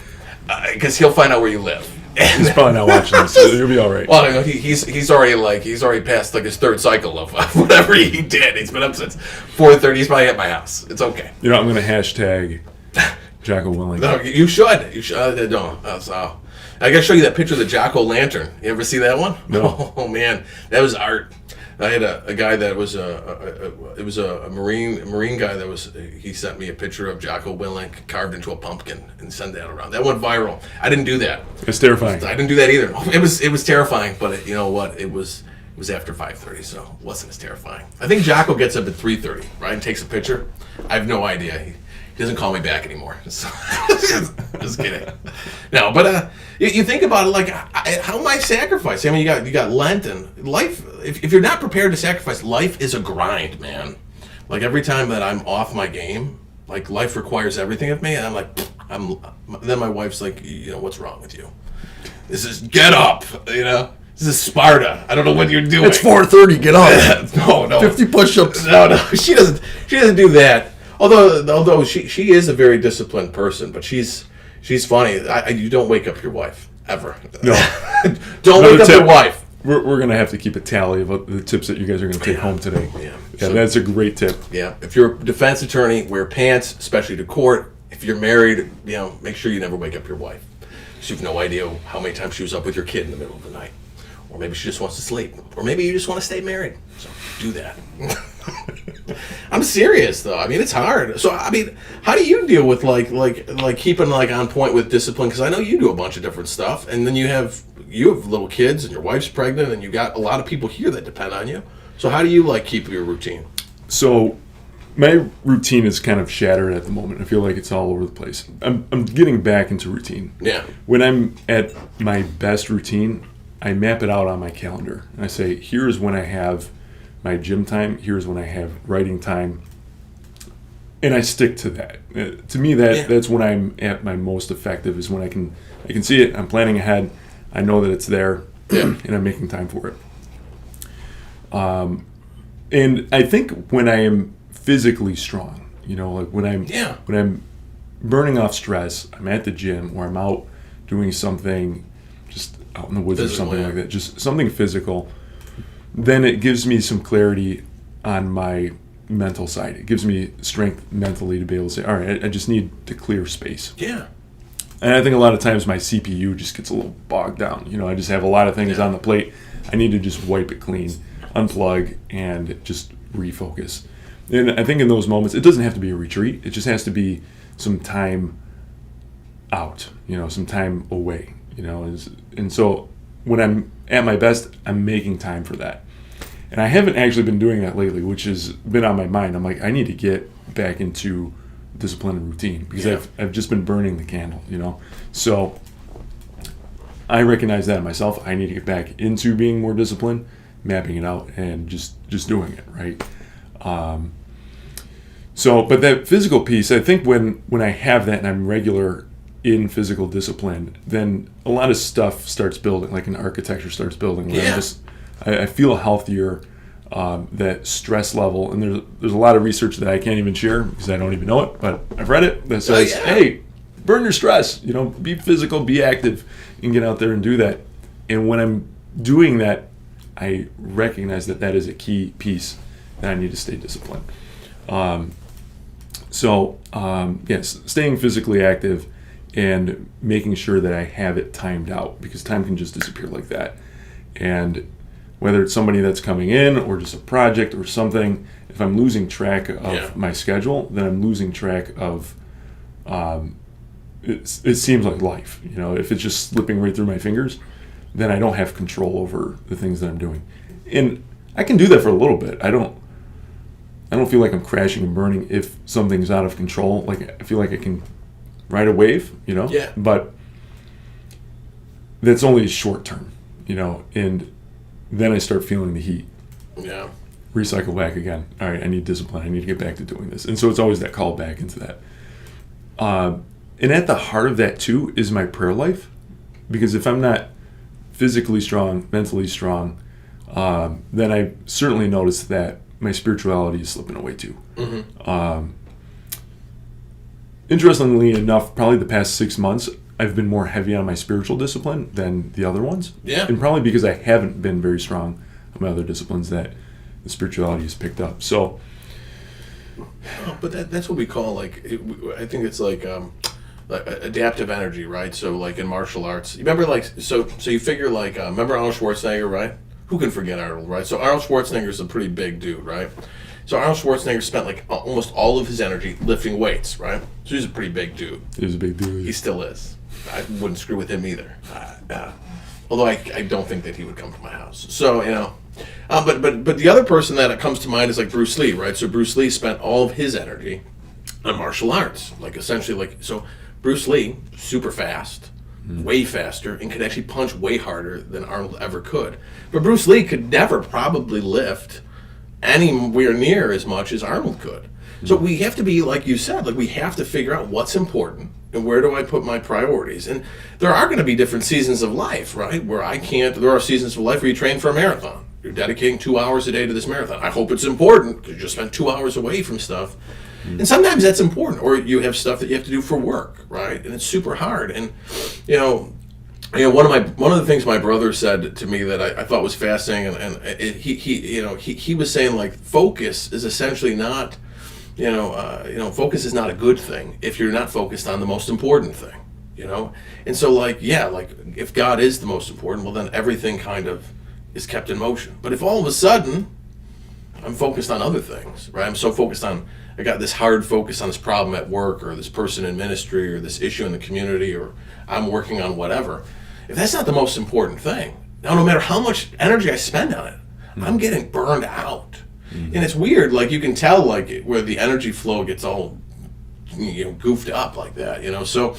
because he'll find out where you live. He's probably not watching this. So you'll be all right. Well, I know, he's already passed like his third cycle of whatever he did. He's been up since 4:30. He's probably at my house. It's okay. You know, I'm going to hashtag Jocko Willink. No, you should. You should. No. So, I got to show you that picture of the Jocko lantern. You ever see that one? No. Oh man, that was art. I had a guy that was a marine guy that was, he sent me a picture of Jocko Willink carved into a pumpkin and sent that around. That went viral. I didn't do that. It's terrifying. I didn't do that either. It was terrifying, but you know what? It was after 5:30, so it wasn't as terrifying. I think Jocko gets up at 3:30, right, and takes a picture. I have no idea. He doesn't call me back anymore. So, just kidding. No, but you think about it, like, how am I sacrificing? I mean, you got Lent and life. If you're not prepared to sacrifice, life is a grind, man. Like, every time that I'm off my game, like, life requires everything of me, and I'm like, then my wife's like, you know, what's wrong with you? This is get up, you know. This is Sparta. I don't know what you're doing. It's 4:30. Get up. No. 50 push-ups. No. She doesn't do that. Although she is a very disciplined person, but she's funny. You don't wake up your wife ever. No. Don't wake up your wife. We're going to have to keep a tally about the tips that you guys are going to take home today. Yeah. So, that's a great tip. Yeah. If you're a defense attorney, wear pants, especially to court. If you're married, you know, make sure you never wake up your wife. Because you have no idea how many times she was up with your kid in the middle of the night. Or maybe she just wants to sleep. Or maybe you just want to stay married. So do that. I'm serious though. I mean, it's hard. So I mean, how do you deal with like keeping like on point with discipline? Because I know you do a bunch of different stuff, and then you have little kids, and your wife's pregnant, and you got a lot of people here that depend on you. So how do you like keep your routine? So my routine is kind of shattered at the moment. I feel like it's all over the place. I'm getting back into routine. Yeah. When I'm at my best routine, I map it out on my calendar. And I say, here's when I have my gym time. Here's when I have writing time. And I stick to that. To me, that's when I'm at my most effective, is when I can see it. I'm planning ahead. I know that it's there, and I'm making time for it. And I think when I am physically strong, you know, like when I'm burning off stress, I'm at the gym, or I'm out doing something, just out in the woods physical, or something like that, just something physical, then it gives me some clarity on my mental side. It gives me strength mentally to be able to say, all right, I just need to clear space. Yeah. And I think a lot of times my CPU just gets a little bogged down. You know, I just have a lot of things on the plate. I need to just wipe it clean, unplug, and just refocus. And I think in those moments, it doesn't have to be a retreat. It just has to be some time out, you know, some time away, you know. And so when I'm at my best, I'm making time for that. And I haven't actually been doing that lately, which has been on my mind. I'm like, I need to get back into discipline and routine, because I've just been burning the candle, you know. So I recognize that in myself. I need to get back into being more disciplined, mapping it out, and just doing it, right? But that physical piece, I think when I have that and I'm regular in physical discipline, then a lot of stuff starts building, like an architecture starts building. Where I feel healthier. That stress level, and there's a lot of research that I can't even share because I don't even know it, but I've read it that says, hey, burn your stress, you know, be physical, be active, and get out there and do that. And when I'm doing that, I recognize that is a key piece that I need to stay disciplined. Staying physically active and making sure that I have it timed out, because time can just disappear like that. And whether it's somebody that's coming in or just a project or something, if I'm losing track of my schedule, then I'm losing track of, it seems like life. You know, if it's just slipping right through my fingers, then I don't have control over the things that I'm doing. And I can do that for a little bit. I don't feel like I'm crashing and burning if something's out of control. Like, I feel like I can ride a wave, you know? Yeah. But that's only short term, you know, and then I start feeling the heat. Yeah. Recycle back again. All right, I need discipline. I need to get back to doing this. And so it's always that call back into that. And at the heart of that, too, is my prayer life. Because if I'm not physically strong, mentally strong, then I certainly notice that my spirituality is slipping away too. Interestingly enough, probably the past 6 months, I've been more heavy on my spiritual discipline than the other ones. Yeah. And probably because I haven't been very strong on my other disciplines, that the spirituality has picked up. So, But that's what we call, like, I think it's like adaptive energy, right? So, like, in martial arts, you remember, like, so you figure, like, remember Arnold Schwarzenegger, right? Who can forget Arnold, right? So Arnold Schwarzenegger's a pretty big dude, right? So Arnold Schwarzenegger spent, like, almost all of his energy lifting weights, right? So he's a pretty big dude. he's a big dude. He still is. I wouldn't screw with him either. Although I don't think that he would come to my house. So, you know. But the other person that comes to mind is, like, Bruce Lee, right? So Bruce Lee spent all of his energy on martial arts. Like, essentially, like, so Bruce Lee, super fast, way faster, and could actually punch way harder than Arnold ever could. But Bruce Lee could never probably lift anywhere near as much as Arnold could. So we have to be, like you said, like, we have to figure out what's important and where do I put my priorities. And there are going to be different seasons of life, right? There are seasons of life where you train for a marathon. You're dedicating 2 hours a day to this marathon. I hope it's important because you just spent 2 hours away from stuff. And sometimes that's important, or you have stuff that you have to do for work, right? And it's super hard. And one of the things my brother said to me that I thought was fascinating, he was saying, like, focus is essentially not, focus is not a good thing if you're not focused on the most important thing, you know. And so, like, yeah, like, if God is the most important, well, then everything kind of is kept in motion. But if all of a sudden I'm focused on other things, right? I'm so focused on, I got this hard focus on this problem at work, or this person in ministry, or this issue in the community, or I'm working on whatever. If that's not the most important thing, now no matter how much energy I spend on it, I'm getting burned out. And it's weird, like, you can tell, like, where the energy flow gets all, goofed up like that, you know. So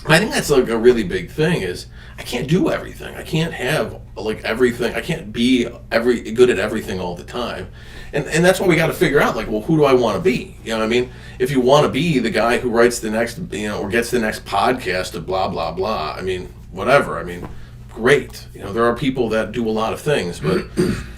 I think that's, like, a really big thing is I can't do everything. I can't have, like, everything. I can't be good at everything all the time. And that's why we got to figure out, like, well, who do I want to be? You know what I mean? If you want to be the guy who writes the next, or gets the next podcast of blah, blah, blah, I mean, whatever. I mean, great. There are people that do a lot of things, but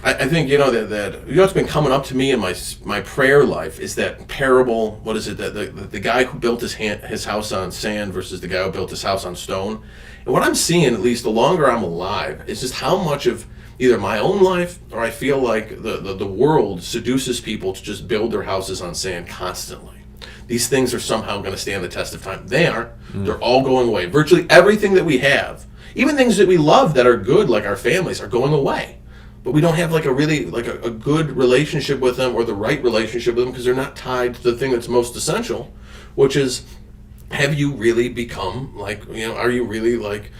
I think, that what's been coming up to me in my prayer life is that parable, what is it, that the guy who built his house on sand versus the guy who built his house on stone. And what I'm seeing, at least the longer I'm alive, is just how much of either my own life, or I feel like the world seduces people to just build their houses on sand constantly. These things are somehow going to stand the test of time. They aren't. They're all going away. Virtually everything that we have, even things that we love that are good, like our families, are going away. But we don't have, like, a good relationship with them, or the right relationship with them, because they're not tied to the thing that's most essential, which is, have you really become, like, are you really, like,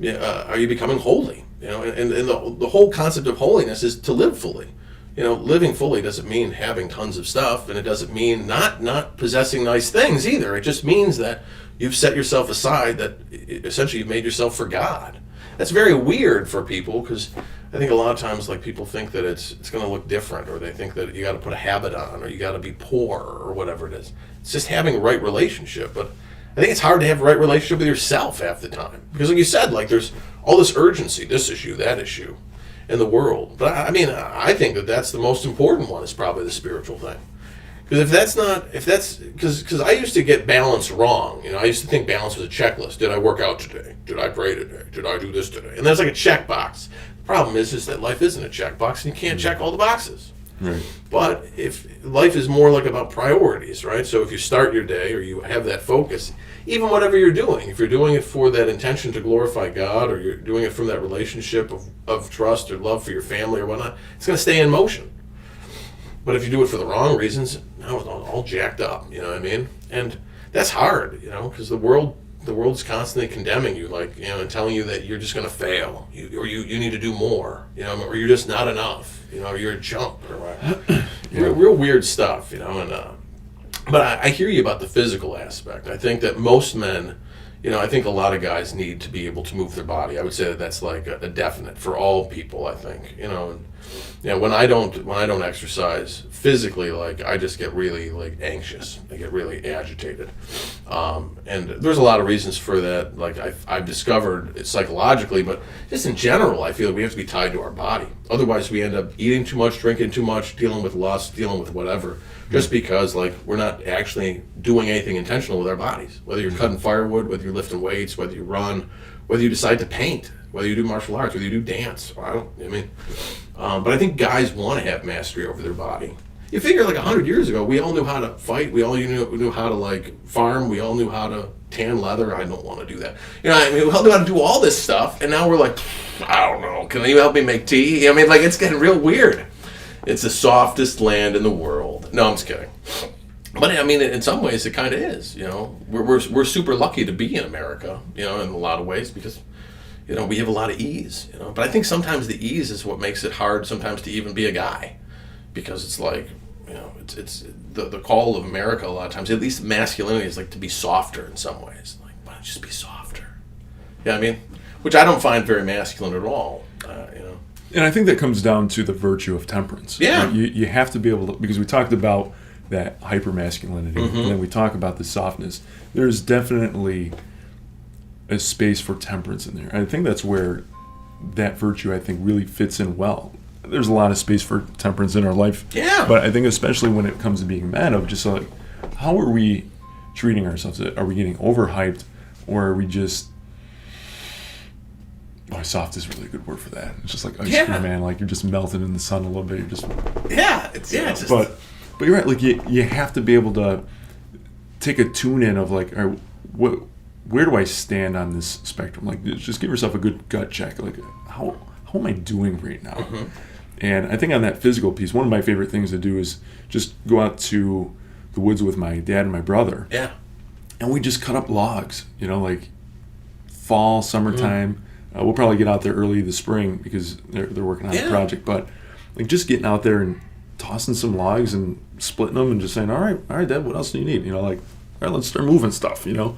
are you becoming holy? And the whole concept of holiness is to live fully. Living fully doesn't mean having tons of stuff, and it doesn't mean not possessing nice things either. It just means that you've set yourself aside, that essentially you've made yourself for God. That's very weird for people, because I think a lot of times, like, people think that it's going to look different, or they think that you got to put a habit on, or you got to be poor, or whatever it is. It's just having a right relationship. But I think it's hard to have a right relationship with yourself half the time, because, like you said, like, there's all this urgency, this issue, that issue, in the world. But I mean, I think that that's the most important one, is probably the spiritual thing. Because because I used to get balance wrong. I used to think balance was a checklist. Did I work out today? Did I pray today? Did I do this today? And there's, like, a checkbox. The problem is that life isn't a checkbox, and you can't check all the boxes. Right. But if life is more like about priorities, right? So if you start your day, or you have that focus, even whatever you're doing, if you're doing it for that intention to glorify God, or you're doing it from that relationship of trust or love for your family or whatnot, it's going to stay in motion. But if you do it for the wrong reasons, now it's all jacked up, you know what I mean? And that's hard, because the world's constantly condemning you, like, and telling you that you're just going to fail, or you need to do more, or you're just not enough, or you're a chump, or whatever. Real weird stuff, and but I hear you about the physical aspect. I think that most men, I think a lot of guys need to be able to move their body. I would say that's like a definite for all people. I think, when I don't exercise physically, like I just get really like anxious. I get really agitated, and there's a lot of reasons for that. Like I've discovered it psychologically, but just in general, I feel like we have to be tied to our body. Otherwise, we end up eating too much, drinking too much, dealing with lust, dealing with whatever. Just because, like, we're not actually doing anything intentional with our bodies. Whether you're cutting firewood, whether you're lifting weights, whether you run, whether you decide to paint, whether you do martial arts, whether you do dance. But I think guys want to have mastery over their body. You figure, like, 100 years ago, we all knew how to fight. We all knew how to, like, farm. We all knew how to tan leather. I don't want to do that. We all knew how to do all this stuff. And now we're like, I don't know. Can you help me make tea? It's getting real weird. It's the softest land in the world. No, I'm just kidding. But in some ways, it kind of is. We're super lucky to be in America. In a lot of ways because, we have a lot of ease. But I think sometimes the ease is what makes it hard sometimes to even be a guy, because it's like, it's the call of America a lot of times. At least masculinity is like to be softer in some ways. Like, why don't you just be softer? Which I don't find very masculine at all. And I think that comes down to the virtue of temperance. Yeah. Right? You have to be able to, because we talked about that hyper-masculinity, and then we talk about the softness. There's definitely a space for temperance in there. I think that's where that virtue, I think, really fits in well. There's a lot of space for temperance in our life. Yeah. But I think especially when it comes to being men, of just like, how are we treating ourselves? Are we getting overhyped, or are we just... soft is a really good word for that. It's just like ice cream, man. Like you're just melted in the sun a little bit. You're just But you're right. Like you have to be able to take a tune in of like, all right, where do I stand on this spectrum? Like just give yourself a good gut check. Like how am I doing right now? And I think on that physical piece, one of my favorite things to do is just go out to the woods with my dad and my brother. Yeah. And we just cut up logs. Like fall, summertime. We'll probably get out there early this spring because they're working on a project. But like just getting out there and tossing some logs and splitting them and just saying, all right, Dad, what else do you need? All right, let's start moving stuff. Yeah.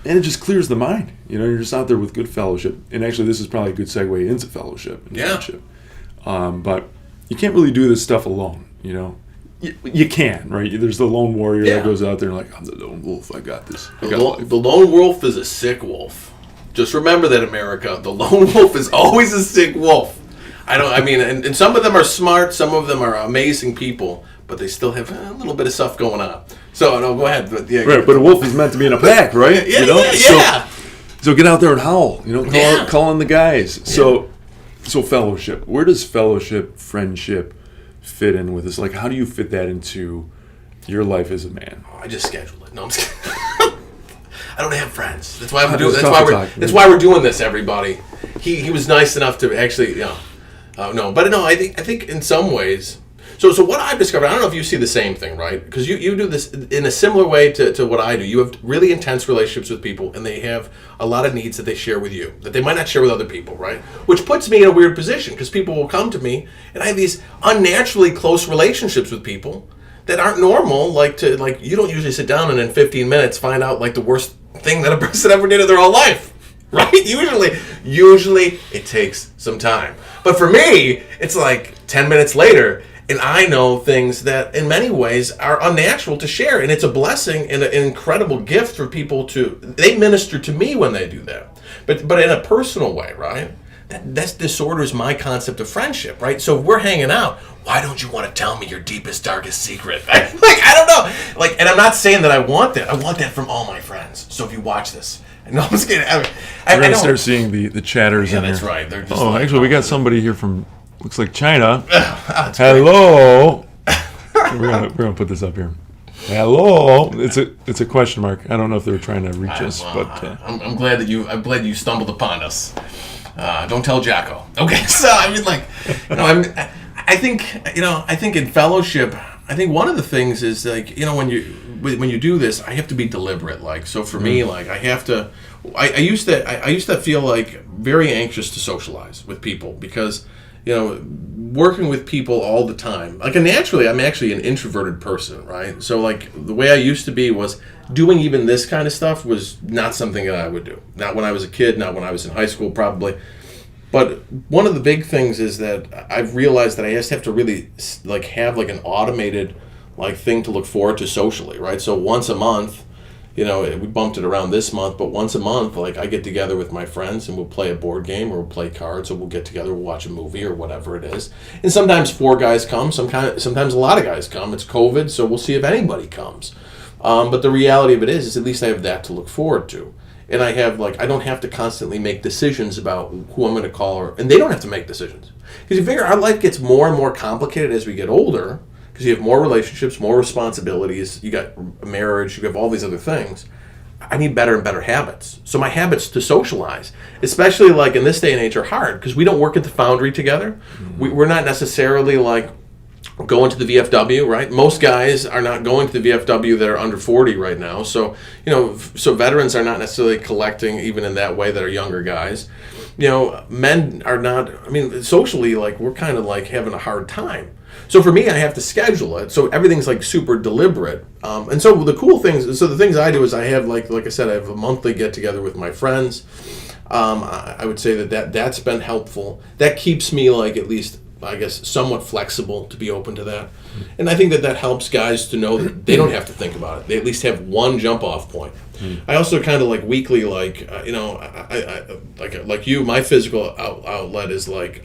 And it just clears the mind. You're just out there with good fellowship. And actually, this is probably a good segue into fellowship and friendship. But you can't really do this stuff alone. You can, right? There's the lone warrior that goes out there and like, I'm the lone wolf. I got this. The lone wolf is a sick wolf. Just remember that, America. The lone wolf is always a sick wolf. And some of them are smart, some of them are amazing people, but they still have a little bit of stuff going on. So, no, go ahead. But, but a wolf is meant to be in a pack, right? So get out there and howl. Call on the guys. Yeah. So fellowship. Where does fellowship, friendship fit in with this? Like, how do you fit that into your life as a man? I just schedule it. No, I'm just kidding. I don't have friends. That's why That's why we're doing this, everybody. He was nice enough to actually, I think in some ways. So what I've discovered, I don't know if you see the same thing, right? Because you do this in a similar way to what I do. You have really intense relationships with people, and they have a lot of needs that they share with you that they might not share with other people, right? Which puts me in a weird position because people will come to me, and I have these unnaturally close relationships with people that aren't normal. Like you don't usually sit down and in 15 minutes find out like the worst thing that a person ever did in their whole life, right? Usually it takes some time. But for me, it's like 10 minutes later, and I know things that in many ways are unnatural to share, and it's a blessing and an incredible gift for people they minister to me when they do that. But in a personal way, right? That disorders my concept of friendship, right? So if we're hanging out, why don't you want to tell me your deepest, darkest secret? I don't know. And I'm not saying that I want that. I want that from all my friends. So if you watch this, no, I'm just kidding. We're gonna start seeing the chatters in here. Yeah, that's right. They're just actually, we got somebody here from looks like China. Hello. we're gonna put this up here. Hello. It's a question mark. I don't know if they were trying to reach us, but I'm glad that you stumbled upon us. Don't tell Jacko. Okay, so I think in fellowship, I think one of the things is like when you do this, I have to be deliberate. Like so for me, like I have to. I used to feel like very anxious to socialize with people because working with people all the time. Like, naturally, I'm actually an introverted person, right? So, like, the way I used to be was doing even this kind of stuff was not something that I would do. Not when I was a kid, not when I was in high school, probably. But one of the big things is that I've realized that I just have to really, like, have, like, an automated, like, thing to look forward to socially, right? So once a month, we bumped it around this month, but once a month, like, I get together with my friends and we'll play a board game or we'll play cards or we'll get together, we'll watch a movie or whatever it is. And sometimes 4 guys come, sometimes a lot of guys come. It's COVID, so we'll see if anybody comes. But the reality of it is at least I have that to look forward to. And I have, like, I don't have to constantly make decisions about who I'm going to call, and they don't have to make decisions. Because you figure our life gets more and more complicated as we get older, because you have more relationships, more responsibilities, you got a marriage, you have all these other things. I need better and better habits. So my habits to socialize, especially like in this day and age, are hard because we don't work at the Foundry together. We're not necessarily like going to the VFW, right? Most guys are not going to the VFW that are under 40 right now. So, so veterans are not necessarily collecting even in that way that are younger guys. Men are not, socially, like, we're kind of like having a hard time. So for me, I have to schedule it. So everything's like super deliberate. And so the things I do is I have, like I said, I have a monthly get together with my friends. I would say that's been helpful. That keeps me, like, at least, I guess, somewhat flexible to be open to that. And I think that helps guys to know that they don't have to think about it. They at least have one jump off point. I also kind of, like, weekly, like, I like you, my physical outlet is like,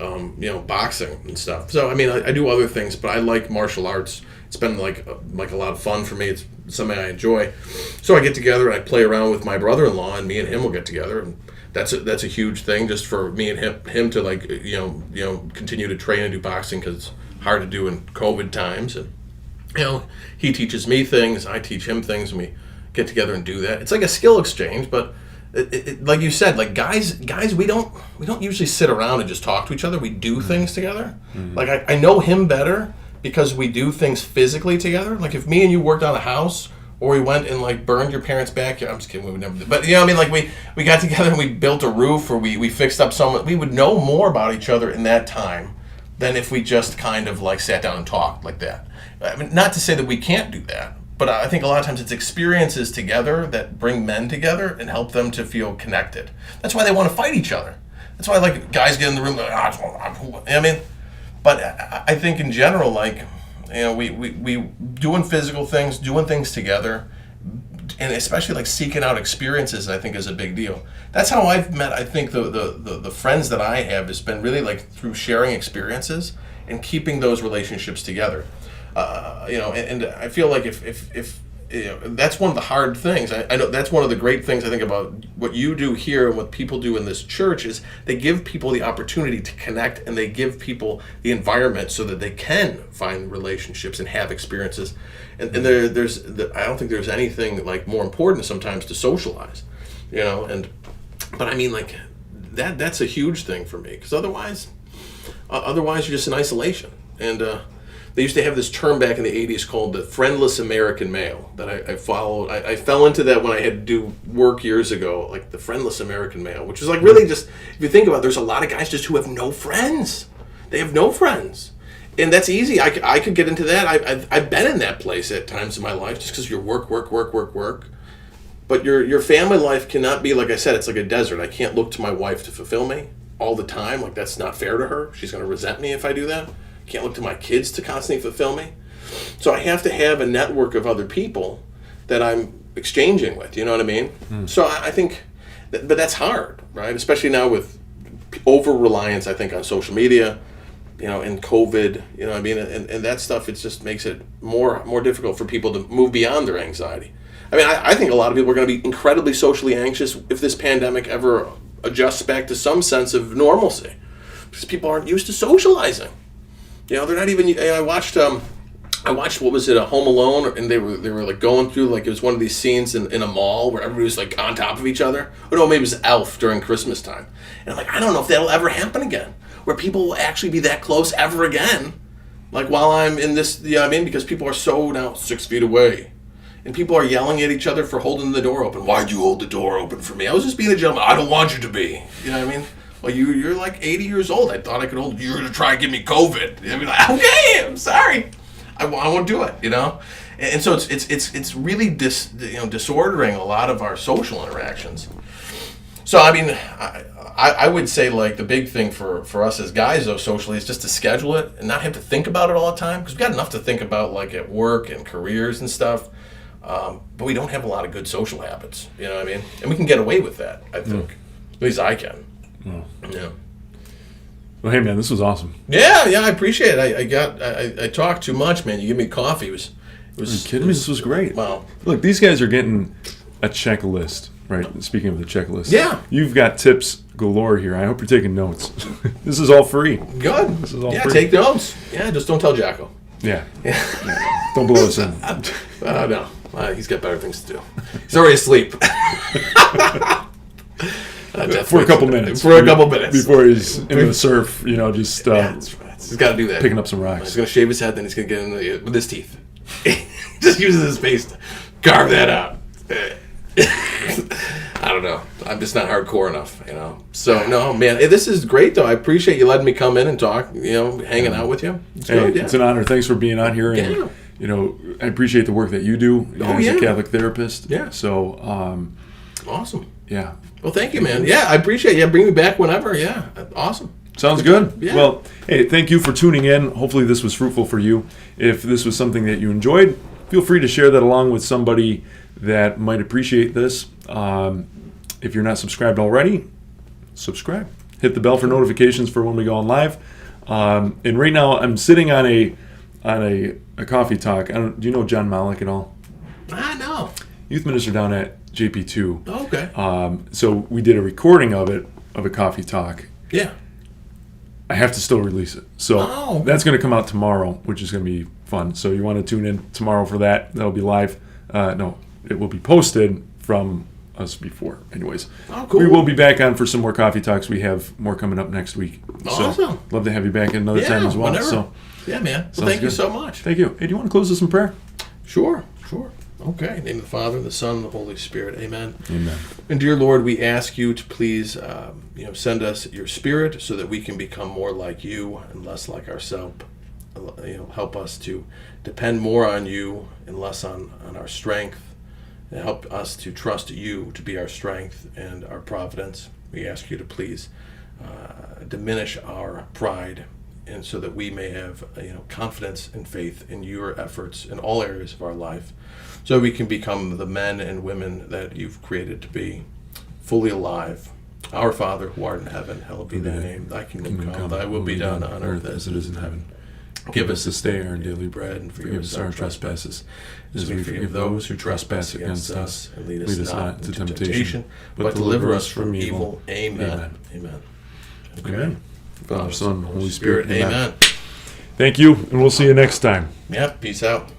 boxing and stuff. So, I do other things, but I like martial arts. It's been like a lot of fun for me. It's something I enjoy. So I get together and I play around with my brother-in-law, and me and him will get together, and that's a huge thing just for me and him to, like, continue to train and do boxing, because it's hard to do in COVID times. And he teaches me things, I teach him things, and we get together and do that. It's like a skill exchange, but it, like you said, like, guys, we don't usually sit around and just talk to each other. We do things together. Like, I know him better because we do things physically together. Like, if me and you worked on a house, or we went and, like, burned your parents' backyard. I'm just kidding, we would never. But like, we got together and we built a roof, or we fixed up some. We would know more about each other in that time than if we just kind of, like, sat down and talked like that. Not to say that we can't do that, but I think a lot of times it's experiences together that bring men together and help them to feel connected. That's why they want to fight each other. That's why, like, guys get in the room, like, but I think in general, like, we doing physical things, doing things together, and especially, like, seeking out experiences, I think, is a big deal. That's how I've met, I think, the friends that I have has been really, like, through sharing experiences and keeping those relationships together. And I feel like if that's one of the hard things. I know that's one of the great things I think about what you do here and what people do in this church is they give people the opportunity to connect, and they give people the environment so that they can find relationships and have experiences. And I don't think there's anything, like, more important sometimes to socialize, but like, that's a huge thing for me, because otherwise you're just in isolation. And they used to have this term back in the 80s called the Friendless American Male that I followed. I fell into that when I had to do work years ago, like the Friendless American Male, which is, like, really just, if you think about it, there's a lot of guys just who have no friends. They have no friends. And that's easy. I could get into that. I've been in that place at times in my life, just because you work. But your family life cannot be, like I said, it's like a desert. I can't look to my wife to fulfill me all the time. Like, that's not fair to her. She's going to resent me if I do that. Can't look to my kids to constantly fulfill me. So I have to have a network of other people that I'm exchanging with, you know what I mean? So I think, but that's hard, right? Especially now with over-reliance, I think, on social media, and COVID, and that stuff, it just makes it more difficult for people to move beyond their anxiety. I think a lot of people are going to be incredibly socially anxious if this pandemic ever adjusts back to some sense of normalcy, because people aren't used to socializing. They're not even. I watched what was it, a Home Alone, and they were like going through, like, it was one of these scenes in a mall where everybody was, like, on top of each other. Or no, maybe it was Elf during Christmas time. And I'm like, I don't know if that'll ever happen again, where people will actually be that close ever again. Like, while I'm in this, because people are so now 6 feet away, and people are yelling at each other for holding the door open. Why'd you hold the door open for me? I was just being a gentleman. I don't want you to be. You know what I mean? well, you're like 80 years old. I thought I could hold. You're gonna try and give me COVID. I'd be like, okay, I'm sorry. I won't do it. And so it's really disordering a lot of our social interactions. So I mean, I would say like the big thing for us as guys though socially is just to schedule it and not have to think about it all the time, because we've got enough to think about like at work and careers and stuff. But we don't have a lot of good social habits. You know what I mean? And we can get away with that. I think. At least I can. Yeah. Well, hey man, this was awesome. Yeah, I appreciate it. I talked too much, man. You give me coffee. It was. Are you kidding me? This was great. Wow. Look, these guys are getting a checklist, right? Speaking of the checklist. Yeah. You've got tips galore here. I hope you're taking notes. This is all free. Good. This is all yeah, free. Take notes. Yeah, just don't tell Jacko. Yeah. Don't blow us in. No. He's got better things to do. He's already asleep. For a couple minutes. Before he's in the surf, just that's right. He's got to do that. Picking up some He's rocks. going to shave his head, then he's going to get in with his teeth. Just uses his face to carve that out. I don't know. I'm just not hardcore enough, So, no, man, this is great, though. I appreciate you letting me come in and talk, hanging out with you. It's good, yeah. It's an honor. Thanks for being on here. And, I appreciate the work that you do as a Catholic therapist. Yeah. So, awesome. Yeah. Well, thank you, man. Yeah, I appreciate it. Yeah, bring me back whenever. Yeah, awesome. Sounds good. Yeah. Well, hey, thank you for tuning in. Hopefully this was fruitful for you. If this was something that you enjoyed, feel free to share that along with somebody that might appreciate this. If you're not subscribed already, subscribe. Hit the bell for notifications for when we go on live. And right now I'm sitting on a coffee talk. Do you know John Malik at all? I know. Youth minister down at JP2. Oh, okay. So we did a recording of a coffee talk. Yeah. I have to still release it. So that's going to come out tomorrow, which is going to be fun. So you want to tune in tomorrow for that. That'll be live. No, it will be posted from us before. Anyways. Oh, cool. We will be back on for some more coffee talks. We have more coming up next week. Awesome. So love to have you back another time as well. Whenever. So yeah, man. Well, sounds thank you good. so much. Thank you. Hey, do you want to close this in prayer? Sure. Okay. In the name of the Father, the Son, and the Holy Spirit. Amen. Amen. And dear Lord, we ask you to please, send us your Spirit so that we can become more like you and less like ourselves. Help us to depend more on you and less on our strength. And help us to trust you to be our strength and our providence. We ask you to please diminish our pride, and so that we may have confidence and faith in your efforts in all areas of our life, so we can become the men and women that you've created to be, fully alive. Our Father, who art in heaven, hallowed be thy name. Thy kingdom come, thy will be done on earth as it is in heaven. Give us this day our daily bread, and forgive us our trespasses, as we forgive those who trespass against us. And lead us not into temptation, but deliver us from evil. Amen. Amen. Okay. Amen. Father, Son, Holy Spirit. Amen. Thank you, and we'll see you next time. Yep. Peace out.